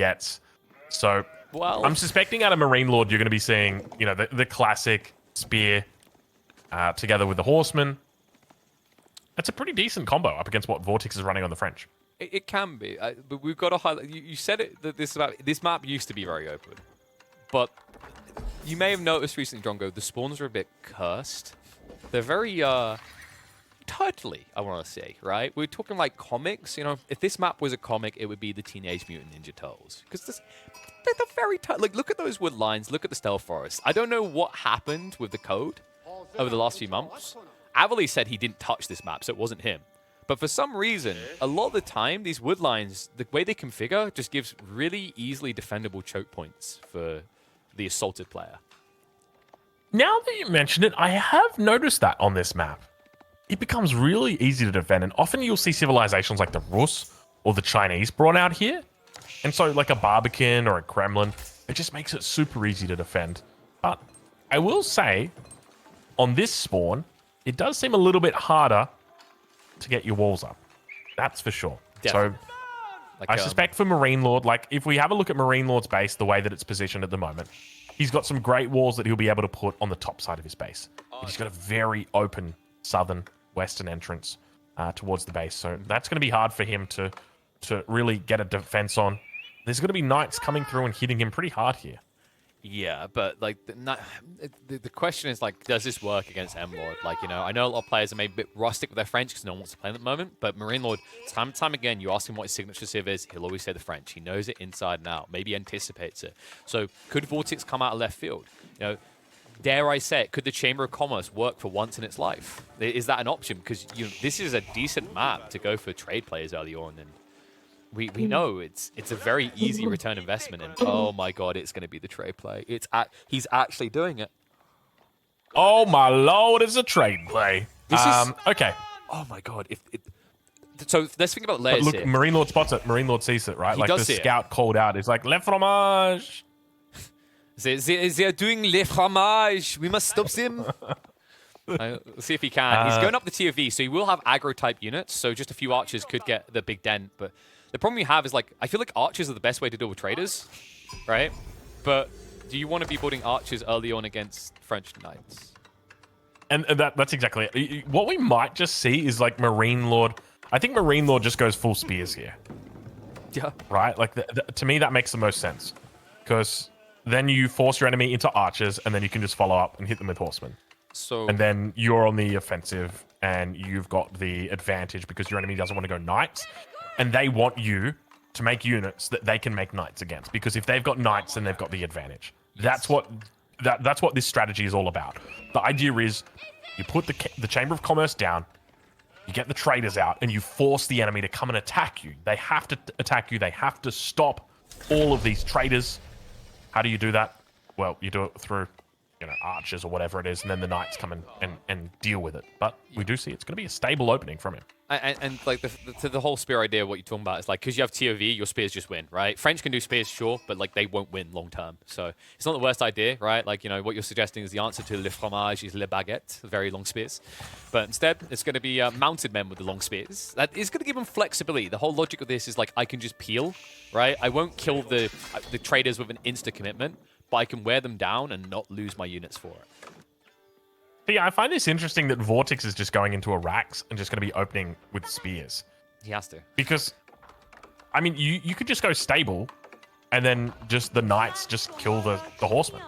gets. So well, I'm suspecting out of MarineLorD, you're going to be seeing, you know, the classic spear together with the horseman. That's a pretty decent combo up against what VortiX is running on the French. it can be, but we've got to highlight. You said it that this map used to be very open, but you may have noticed recently, Drongo, the spawns are a bit cursed. They're very turtly, I want to say, right? We're talking like comics. You know, if this map was a comic, it would be the Teenage Mutant Ninja Turtles, because they're very like, look at those wood lines, look at the stealth forest. I don't know what happened with the code over the last few months. Avali said he didn't touch this map, so it wasn't him. But for some reason, a lot of the time, these wood lines, the way they configure, just gives really easily defendable choke points for the assaulted player. Now that you mention it, I have noticed that on this map. It becomes really easy to defend, and often you'll see civilizations like the Rus or the Chinese brought out here. And so like a Barbican or a Kremlin, it just makes it super easy to defend. But I will say, on this spawn, it does seem a little bit harder to get your walls up. That's for sure. Definitely. So Like, I suspect for MarineLorD, like if we have a look at MarineLorD's base, the way that it's positioned at the moment, he's got some great walls that he'll be able to put on the top side of his base. He's got a very open southern western entrance towards the base. So that's going to be hard for him to really get a defense on. There's going to be knights coming through and hitting him pretty hard here. Yeah, but like the question is like, does this work against MLord? Like, you know, I know a lot of players are maybe a bit rustic with their French because no one wants to play them at the moment. But MarineLorD, time and time again, you ask him what his signature civ is, he'll always say the French. He knows it inside and out. Maybe anticipates it. So could VortiX come out of left field? You know, dare I say it? Could the Chamber of Commerce work for once in its life? Is that an option? Because this is a decent map to go for trade players early on, and we know it's a very easy return investment, and oh my god, it's going to be the trade play. He's actually doing it. Oh my lord, it's a trade play. This is okay. Oh my god, so let's think about layers Look, here. MarineLorD spots it. MarineLorD sees it, right? He like does the see scout called out. He's like, Le fromage. They're doing le fromage. We must stop them. Let's see if he can. He's going up the tier V, so he will have aggro type units. So just a few archers could get the big dent, but the problem you have is, like, I feel like archers are the best way to deal with traders, right? But do you want to be building archers early on against French knights? And that's exactly it. What we might just see is, like, MarineLorD. I think MarineLorD just goes full spears here. Yeah. Right? Like, to me, that makes the most sense. Because then you force your enemy into archers, and then you can just follow up and hit them with horsemen. So, and then you're on the offensive, and you've got the advantage because your enemy doesn't want to go knights. And they want you to make units that they can make knights against, because if they've got knights, then they've got the advantage. That's what this strategy is all about. The idea is you put the Chamber of Commerce down, you get the traders out, and you force the enemy to come and attack you. They have to attack you. They have to stop all of these traders. How do you do that? Well, you do it through, you know, archers or whatever it is, and then the knights come and deal with it. But we do see it's going to be a stable opening from him. And like the whole spear idea, what you're talking about is like, because you have tier V, your spears just win, right? French can do spears, sure, but like they won't win long term. So it's not the worst idea, right? Like, you know, what you're suggesting is the answer to le fromage is le baguette, very long spears. But instead, it's going to be mounted men with the long spears. That is going to give them flexibility. The whole logic of this is like, I can just peel, right? I won't kill the traders with an insta commitment, but I can wear them down and not lose my units for it. Yeah, I find this interesting that VortiX is just going into a Rax and just going to be opening with spears. He has to. Because, I mean, you could just go stable, and then just the knights just kill the horsemen.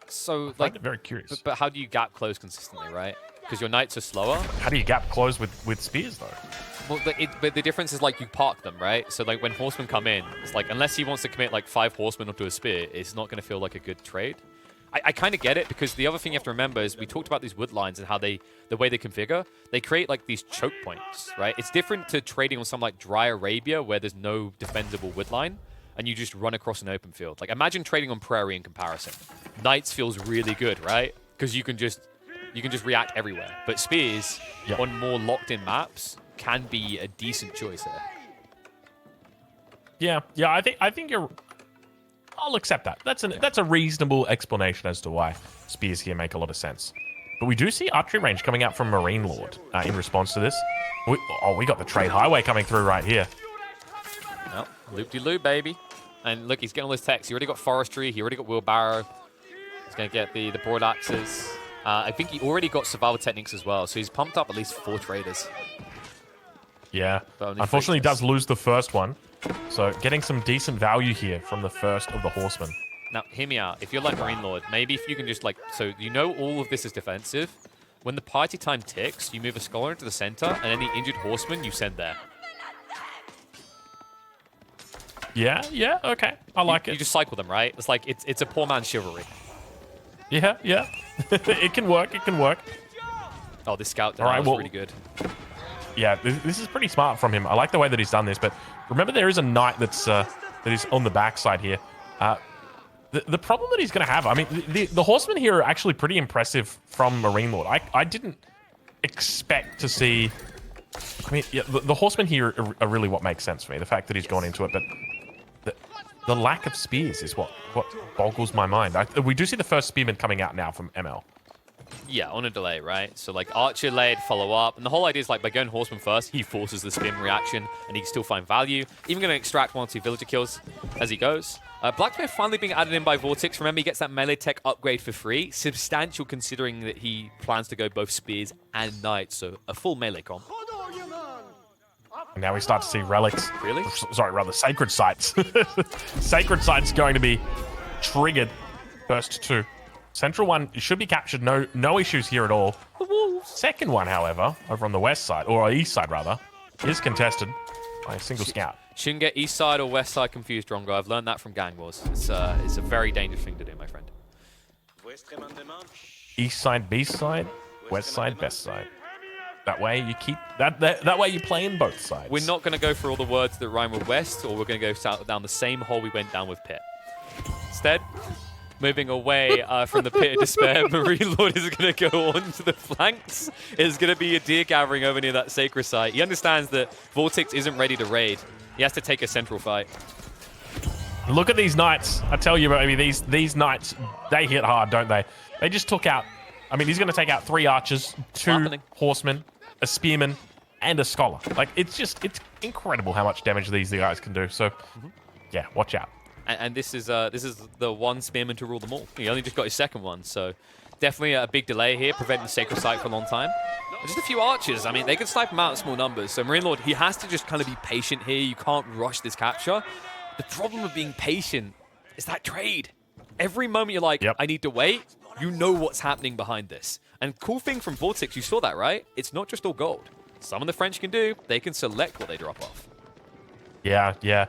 So, I like, find it very curious. But how do you gap close consistently, right? Because your knights are slower. How do you gap close with spears, though? Well, but the difference is, like, you park them, right? So, like, when horsemen come in, it's like, unless he wants to commit, like, 5 horsemen onto a spear, it's not going to feel like a good trade. I kind of get it, because the other thing you have to remember is we talked about these wood lines and how the way they configure, they create like these choke points, right? It's different to trading on something like Dry Arabia where there's no defendable wood line and you just run across an open field. Like, imagine trading on Prairie in comparison. Knights feels really good, right? Because you can just react everywhere. But spears on more locked in maps can be a decent choice here. Yeah, I think you're. I'll accept that. That's a reasonable explanation as to why spears here make a lot of sense. But we do see archery range coming out from MarineLorD in response to this. We got the trade highway coming through right here. Well, Loop-de-loop, baby. And look, he's getting all his techs. He already got forestry. He already got wheelbarrow. He's going to get the broad axes. I think he already got survival techniques as well, so he's pumped up at least 4 traders. Yeah. Unfortunately, he does lose the first one. So getting some decent value here from the first of the horsemen. Now, hear me out. If you're like MarineLorD, maybe if you can just like... So you know all of this is defensive. When the party time ticks, you move a scholar into the center, and any injured horseman you send there. Yeah, yeah, okay. I like it. You just cycle them, right? It's like, it's a poor man's chivalry. Yeah, yeah. It can work, it can work. Oh, this scout down was really good. Yeah, this is pretty smart from him. I like the way that he's done this, but remember there is a knight that's that is on the backside here. The problem that he's going to have, I mean, the horsemen here are actually pretty impressive from MarineLorD. I didn't expect to see... I mean, yeah, the horsemen here are really what makes sense for me. The fact that he's gone into it, but the lack of spears is what boggles my mind. We do see the first spearman coming out now from ML. Yeah, on a delay, right? So, like, Archer laid, follow up. And the whole idea is, like, by going Horseman first, he forces the spin reaction, and he can still find value. Even going to extract 1 or 2 villager kills as he goes. Blacksmith finally being added in by VortiX. Remember, he gets that melee tech upgrade for free. Substantial considering that he plans to go both spears and knights, so a full melee comp. And now we start to see relics. Really? Sorry, rather sacred sites. Sacred sites going to be triggered. First 2. Central one should be captured. No issues here at all. Second one, however, over on the west side, or east side rather, is contested by a single scout. Shouldn't get east side or west side confused, Drongo. I've learned that from Gang Wars. It's a very dangerous thing to do, my friend. East side, beast side, west side, best side. That way you keep that way you play in both sides. We're not going to go for all the words that rhyme with west, or we're going to go south down the same hole we went down with pit. Instead, moving away from the pit of despair, MarineLorD is going to go on to the flanks. It's going to be a deer gathering over near that sacred site. He understands that VortiX isn't ready to raid. He has to take a central fight. Look at these knights. I tell you, baby, these knights, they hit hard, don't they? They just took out... I mean, he's going to take out 3 archers, 2 horsemen, a spearman, and a scholar. Like, it's incredible how much damage these guys can do. So, yeah, watch out. And this is the one spearman to rule them all. He only just got his second one, so definitely a big delay here, preventing the sacred site for a long time. And just a few archers. I mean, they can snipe him out in small numbers. So MarineLorD, he has to just kind of be patient here. You can't rush this capture. The problem of being patient is that trade. Every moment you're like, I need to wait, you know what's happening behind this. And cool thing from VortiX, you saw that, right? It's not just all gold. Some of the French can do, they can select what they drop off. Yeah, yeah.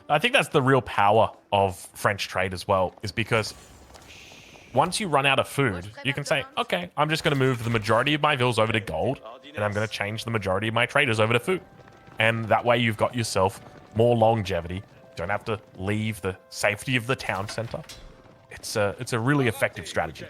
I think that's the real power of French trade as well, is because once you run out of food, you can say, okay, I'm just going to move the majority of my vills over to gold, and I'm going to change the majority of my traders over to food. And that way you've got yourself more longevity. You don't have to leave the safety of the town center. It's a really effective strategy.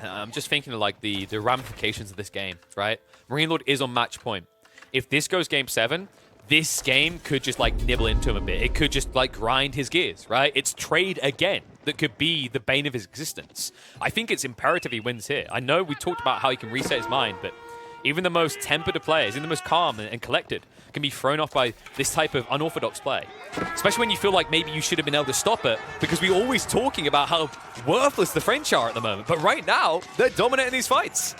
I'm just thinking of like the ramifications of this game, right? MarineLorD is on match point. If this goes game 7, this game could just like nibble into him a bit. It could just like grind his gears, right? It's trade again that could be the bane of his existence. I think it's imperative he wins here. I know we talked about how he can reset his mind, but even the most tempered of players, even the most calm and collected, can be thrown off by this type of unorthodox play. Especially when you feel like maybe you should have been able to stop it, because we're always talking about how worthless the French are at the moment. But right now, they're dominating these fights.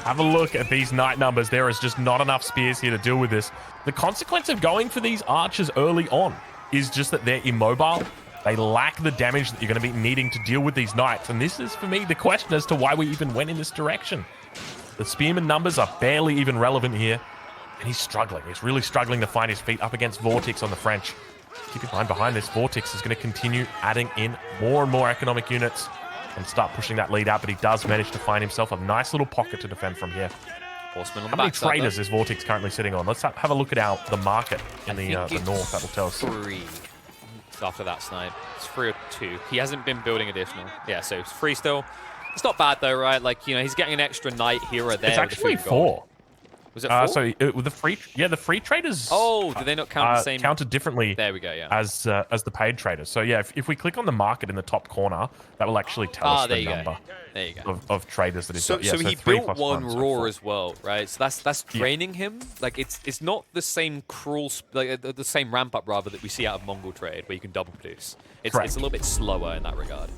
Have a look at these knight numbers. There is just not enough spears here to deal with this. The consequence of going for these archers early on is just that they're immobile. They lack the damage that you're going to be needing to deal with these knights. And this is, for me, the question as to why we even went in this direction. The spearman numbers are barely even relevant here. And he's struggling. He's really struggling to find his feet up against VortiX on the French. Keep in mind, behind this, VortiX is going to continue adding in more and more economic units and start pushing that lead out, but he does manage to find himself a nice little pocket to defend from here. Horseman on How the many backside, traders is VortiX currently sitting on? Let's have a look at the market in the north. That will tell us. 3 after that snipe. It's 3 or 2. He hasn't been building additional. Yeah, so it's 3 still. It's not bad though, right? Like, you know, he's getting an extra knight here or there. It's actually 4. Was it 4? With the free traders. Oh, do they not count the same? Counted differently. There we go. Yeah. As the paid traders. So yeah, if we click on the market in the top corner, that will actually tell us the number. There you go. Of traders that he's got. Yeah, so he 3 built + one 1, raw so as well, right? So that's draining him. Like it's not the same the same ramp up rather that we see out of Mongol trade where you can double produce. It's a little bit slower in that regard.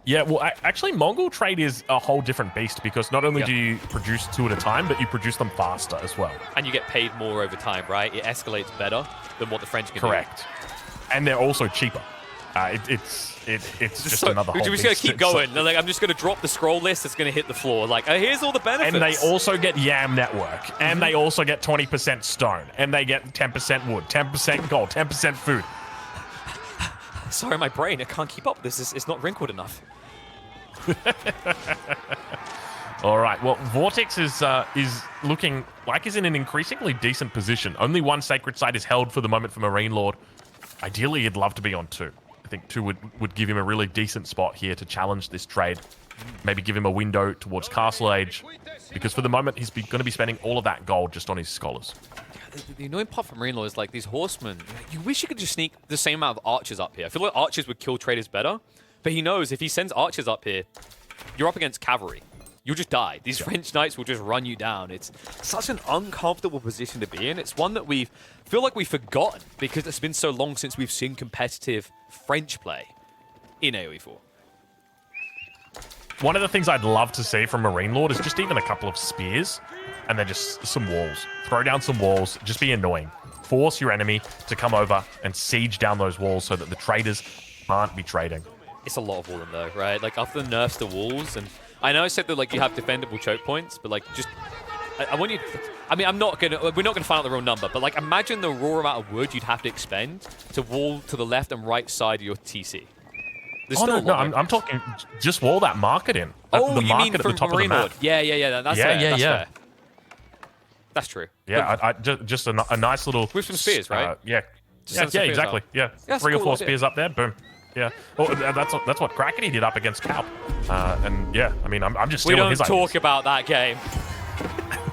Yeah, well, actually, Mongol trade is a whole different beast because not only do you produce 2 at a time, but you produce them faster as well. And you get paid more over time, right? It escalates better than what the French can do. Correct. And they're also cheaper. It's just another whole We're just going to keep going. Like, I'm just going to drop the scroll list that's going to hit the floor. Like, here's all the benefits. And they also get Yam Network. And they also get 20% stone. And they get 10% wood, 10% gold, 10% food. Sorry, my brain. I can't keep up with this. It's not wrinkled enough. All right. Well, Vortex is looking like he's in an increasingly decent position. Only 1 sacred site is held for the moment for MarineLorD. Ideally, he'd love to be on 2. I think 2 would give him a really decent spot here to challenge this trade. Maybe give him a window towards Castle Age, because for the moment he's going to be spending all of that gold just on his scholars. The annoying part for MarineLorD is like these horsemen. You wish you could just sneak the same amount of archers up here. I feel like archers would kill traders better, but he knows if he sends archers up here, you're up against cavalry. You'll just die. These French knights will just run you down. It's such an uncomfortable position to be in. It's one that we feel like we've forgotten because it's been so long since we've seen competitive French play in AoE4. One of the things I'd love to see from MarineLorD is just even a couple of spears and then just some walls. Throw down some walls, just be annoying. Force your enemy to come over and siege down those walls so that the traders can't be trading. It's a lot of walling though, right? Like after the nerfs to walls, and I know I said that like you have defendable choke points, but like just I want you. I mean, we're not gonna find out the real number, but like imagine the raw amount of wood you'd have to expend to wall to the left and right side of your TC. I'm talking just wall that market in. Oh, the you market mean at from the top of the map. Yeah. That's fair. Fair. That's true. Yeah, just a nice little with some spears, right? Yeah, exactly. Yeah, 3 or 4 spears up there. Boom. Yeah. Well, that's what Krakeny did up against Calp. And yeah, I mean, I'm just stealing his ideas. We don't talk about that game.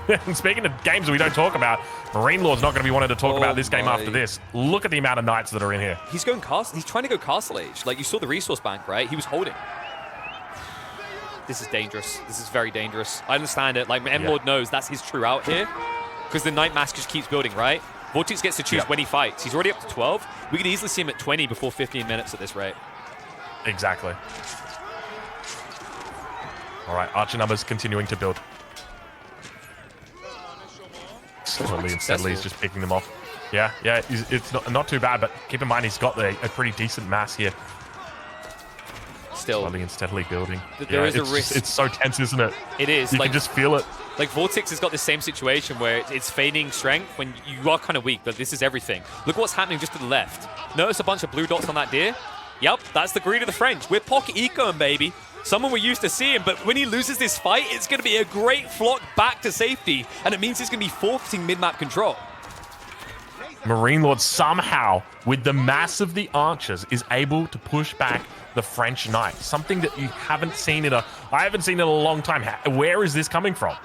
And speaking of games we don't talk about, MarineLorD's not going to be wanting to talk about this game after this. Look at the amount of knights that are in here. He's going castle. He's trying to go Castle Age. Like you saw the resource bank, right? He was holding. This is dangerous. This is very dangerous. I understand it. Like MLord knows that's his true out here, because the Knight Mask just keeps building, right? VortiX gets to choose when he fights. He's already up to 12. We could easily see him at 20 before 15 minutes at this rate. Exactly. All right, archer numbers continuing to build. Slowly and steadily, he's just picking them off. Yeah, it's not too bad, but keep in mind he's got a pretty decent mass here. Still, slowly and steadily building. There is a risk. It's so tense, isn't it? It is. You can just feel it. Like VortiX has got the same situation where it's feigning strength when you are kind of weak, but this is everything. Look what's happening just to the left. Notice a bunch of blue dots on that deer? Yep, that's the greed of the French. We're pocket ecoing, baby. Someone we're used to seeing, but when he loses this fight, it's going to be a great flock back to safety, and it means he's going to be forfeiting mid-map control. MarineLorD somehow, with the mass of the archers, is able to push back the French knights. Something that you haven't seen I haven't seen in a long time. Where is this coming from?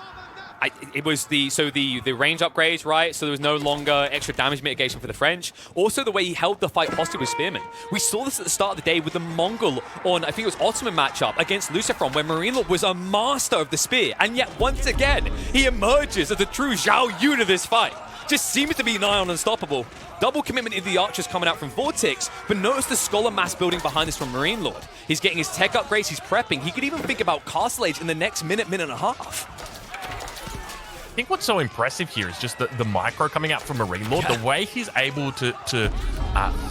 It was the range upgrades, right? So there was no longer extra damage mitigation for the French. Also, the way he held the fight hostage with Spearmen. We saw this at the start of the day with the Mongol on, I think it was Ottoman matchup against Lucifron, where MarineLorD was a master of the spear. And yet, once again, he emerges as the true Zhao Yun of this fight. Just seems to be nigh on unstoppable. Double commitment in the archers coming out from VortiX, but notice the scholar mass building behind this from MarineLorD. He's getting his tech upgrades, he's prepping. He could even think about Castle Age in the next minute and a half. I think what's so impressive here is just the micro coming out from MarineLorD, the way he's able to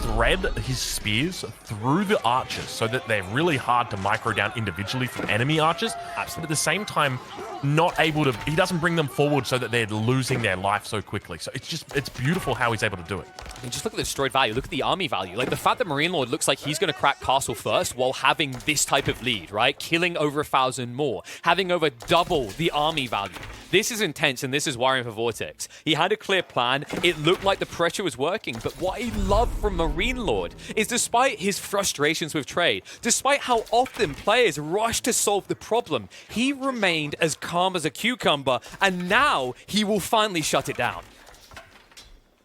thread his spears through the archers so that they're really hard to micro down individually from enemy archers. But at the same time, not able to, he doesn't bring them forward so that they're losing their life so quickly. So it's beautiful how he's able to do it. I mean, just look at the destroyed value. Look at the army value. Like the fact that MarineLorD looks like he's going to crack castle first while having this type of lead, right? Killing over 1,000 more, having over double the army value. This is intense, and this is worrying for VortiX. He had a clear plan. It looked like the pressure was working, but what I love from MarineLorD is despite his frustrations with trade, despite how often players rush to solve the problem, he remained as calm as a cucumber, and now he will finally shut it down.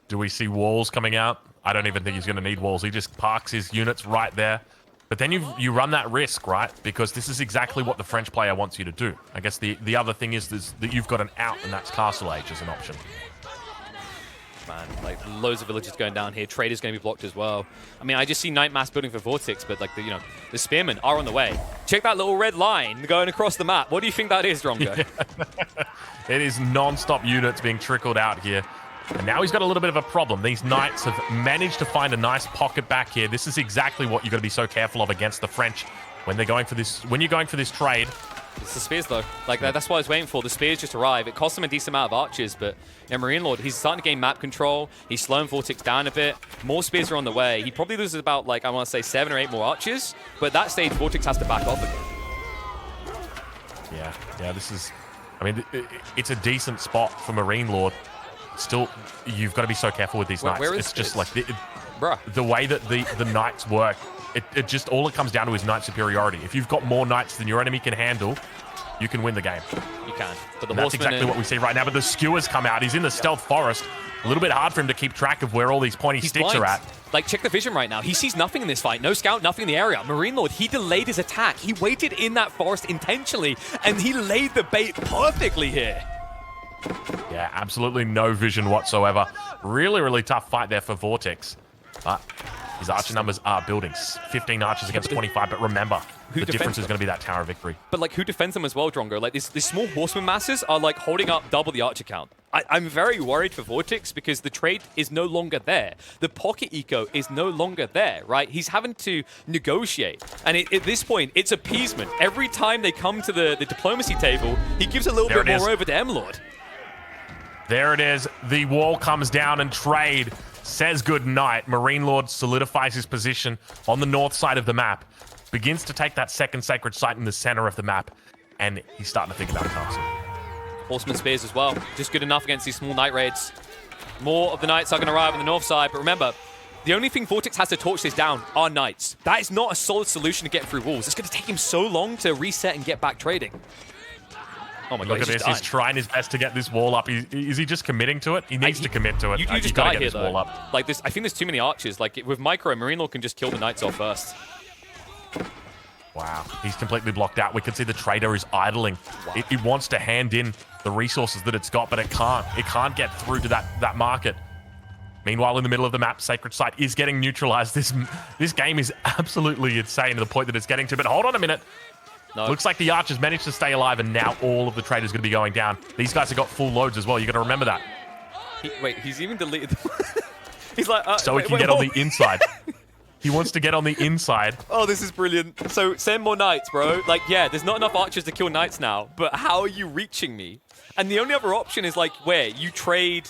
Do we see walls coming out? I don't even think he's going to need walls. He just parks his units right there. But then you run that risk, right? Because this is exactly what the French player wants you to do. I guess the other thing is that you've got an out, and that's Castle Age as an option. Man, like loads of villages going down here. Trade is going to be blocked as well. I mean, I just see Night Mass building for Vortex, but like the Spearmen are on the way. Check that little red line going across the map. What do you think that is, Drongo? Yeah. It is non-stop units being trickled out here. And now he's got a little bit of a problem. These Knights have managed to find a nice pocket back here. This is exactly what you've got to be so careful of against the French when they're going for this. When you're going for this trade. It's the spears, though. Like, that's what I was waiting for. The spears just arrive. It costs him a decent amount of archers, but MarineLorD, he's starting to gain map control. He's slowing Vortex down a bit. More spears are on the way. He probably loses about, like, I want to say 7 or 8 more archers, but at that stage, Vortex has to back off again. Yeah, this is... I mean, it's a decent spot for MarineLorD. Still, you've got to be so careful with these Knights. It's just like the way that the Knights work. It just all it comes down to is Knight superiority. If you've got more Knights than your enemy can handle, you can win the game. You can. But the that's exactly what we see right now. But the skewers come out. He's in the stealth forest. A little bit hard for him to keep track of where all these pointy sticks are at. Like, check the vision right now. He sees nothing in this fight. No scout, nothing in the area. MarineLorD, he delayed his attack. He waited in that forest intentionally, and he laid the bait perfectly here. Yeah, absolutely no vision whatsoever. Really, really tough fight there for Vortex. But his archer numbers are building. 15 archers against 25, but remember, the difference is going to be that Tower of Victory. But, like, who defends them as well, Drongo? Like, these small horseman masses are, like, holding up double the archer count. I'm very worried for Vortex because the trade is no longer there. The pocket eco is no longer there, right? He's having to negotiate. And at this point, it's appeasement. Every time they come to the diplomacy table, he gives a little bit more over to MLord. There it is. The wall comes down and trade says goodnight. MarineLorD solidifies his position on the north side of the map. Begins to take that second sacred site in the center of the map. And he's starting to think about a castle. Horseman spears as well. Just good enough against these small knight raids. More of the knights are going to arrive on the north side. But remember, the only thing Vortex has to torch this down are knights. That is not a solid solution to get through walls. It's going to take him so long to reset and get back trading. Oh my God, look at this. He's trying his best to get this wall up. Is he just committing to it? He needs to commit to it. You just gotta get this wall up. Like this, I think there's too many archers. Like with Micro, MarineLorD can just kill the knights off first. Wow, he's completely blocked out. We can see the trader is idling. Wow. It wants to hand in the resources that it's got, but it can't. It can't get through to that market. Meanwhile, in the middle of the map, Sacred Site is getting neutralized. This game is absolutely insane to the point that it's getting to. But hold on a minute. No. Looks like the archers managed to stay alive, and now all of the traders are going to be going down. These guys have got full loads as well. You got to remember that. Wait, he's even deleted. He's like, so he can get on the inside. He wants to get on the inside. Oh, this is brilliant. So send more knights, bro. Like, yeah, there's not enough archers to kill knights now, but how are you reaching me? And the only other option is like where you trade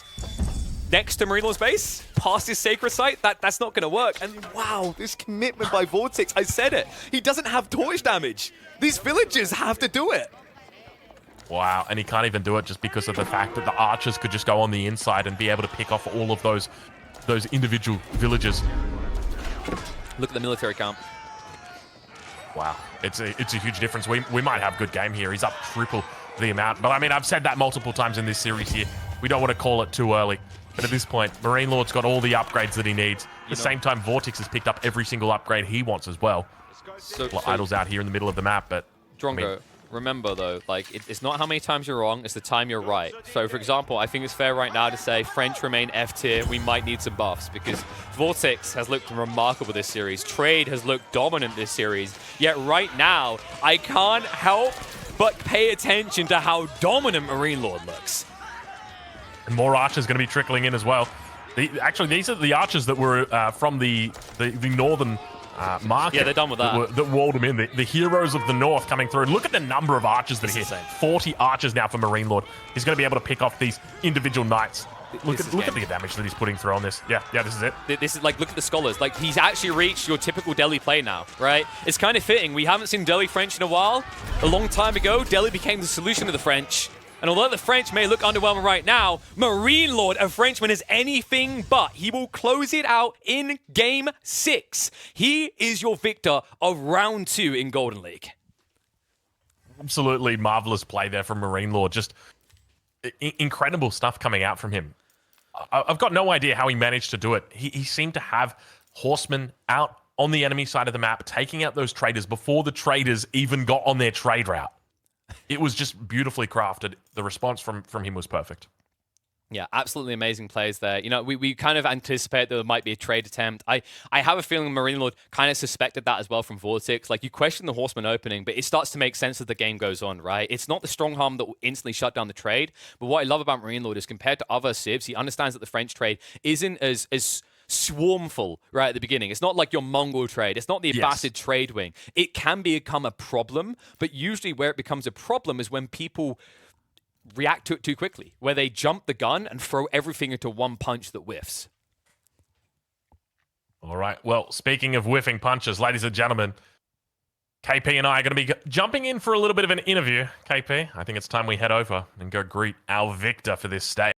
next to MarineLorD's base, past his sacred site. That's not going to work. And wow, this commitment by Vortex. I said it. He doesn't have torch damage. These villagers have to do it. Wow, and he can't even do it just because of the fact that the archers could just go on the inside and be able to pick off all of those individual villages. Look at the military camp. Wow, it's a huge difference. We might have a good game here. He's up triple the amount. But I mean, I've said that multiple times in this series here. We don't want to call it too early. But at this point, MarineLorD's got all the upgrades that he needs. At the same time, Vortex has picked up every single upgrade he wants as well. So Idle's out here in the middle of the map, but... Drongo, remember though, like, it's not how many times you're wrong, it's the time you're right. So for example, I think it's fair right now to say French remain F tier, we might need some buffs, because Vortex has looked remarkable this series. Trade has looked dominant this series. Yet right now, I can't help but pay attention to how dominant MarineLorD looks. And more archers going to be trickling in as well. Actually, these are the archers that were from the northern market. Yeah, they're done with that. That walled them in. The heroes of the north coming through. Look at the number of archers that are here. 40 archers now for MarineLorD. He's going to be able to pick off these individual knights. Look at the damage that he's putting through on this. Yeah, this is it. This is like, look at the scholars. Like, he's actually reached your typical Delhi play now, right? It's kind of fitting. We haven't seen Delhi French in a while. A long time ago, Delhi became the solution to the French. And although the French may look underwhelming right now, MarineLorD, a Frenchman, is anything but. He will close it out in Game 6. He is your victor of round 2 in Golden League. Absolutely marvelous play there from MarineLorD. Just incredible stuff coming out from him. I've got no idea how he managed to do it. He seemed to have horsemen out on the enemy side of the map, taking out those traders before the traders even got on their trade route. It was just beautifully crafted. The response from him was perfect. Yeah, absolutely amazing plays there. You know, we kind of anticipate that there might be a trade attempt. I have a feeling MarineLorD kind of suspected that as well from VortiX. Like, you question the Horseman opening, but it starts to make sense as the game goes on, right? It's not the strong arm that will instantly shut down the trade, but what I love about MarineLorD is compared to other civs, he understands that the French trade isn't as swarmful right at the beginning. It's not like your Mongol trade. It's not the Abbasid trade wing. It can become a problem, but usually where it becomes a problem is when people react to it too quickly, where they jump the gun and throw everything into one punch that whiffs. All right. Well, speaking of whiffing punches, ladies and gentlemen, KP and I are going to be jumping in for a little bit of an interview. KP, I think it's time we head over and go greet our victor for this stage.